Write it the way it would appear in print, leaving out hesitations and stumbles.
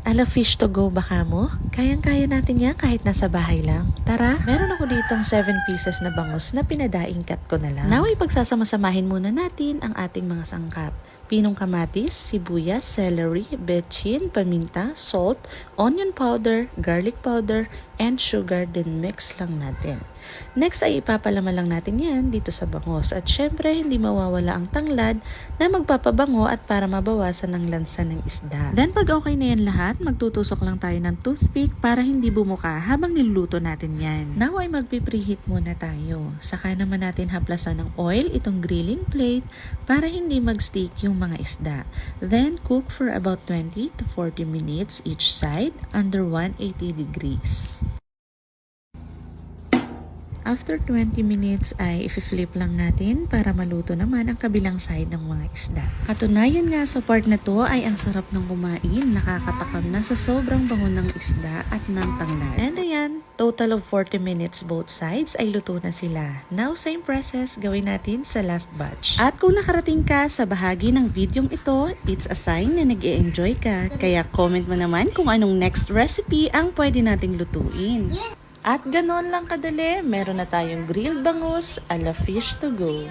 Ala fish to go baka mo? Kayang-kaya natin yan kahit nasa bahay lang. Tara, meron ako ditong 7 pieces na bangus na pinadaing cut ko na lang. Now ay pagsasama-samahin muna natin ang ating mga sangkap. Pinong kamatis, sibuyas, celery, betchin, paminta, salt, onion powder, garlic powder, and sugar, din mix lang natin. Next ay ipapalama lang natin yan dito sa bangos at syempre hindi mawawala ang tanglad na magpapabango at para mabawasan ang lansa ng isda. Then pag okay na yan lahat, magtutusok lang tayo ng toothpick para hindi bumuka habang niluluto natin yan. Now ay magpipreheat muna tayo. Saka naman natin haplasan ng oil itong grilling plate para hindi mag-stick yung mga isda. Then cook for about 20 to 40 minutes each side under 180 degrees. After 20 minutes ay i-flip lang natin para maluto naman ang kabilang side ng mga isda. Katunayan nga sa part na to ay ang sarap ng kumain, nakakatakam na sa sobrang bango ng isda at ng tanglad. And ayan, total of 40 minutes both sides ay luto na sila. Now same process gawin natin sa last batch. At kung nakarating ka sa bahagi ng videong ito, it's a sign na nag-e-enjoy ka. Kaya comment mo naman kung anong next recipe ang pwede nating lutuin. At ganon lang kadali, meron na tayong grilled bangus ala fish to go.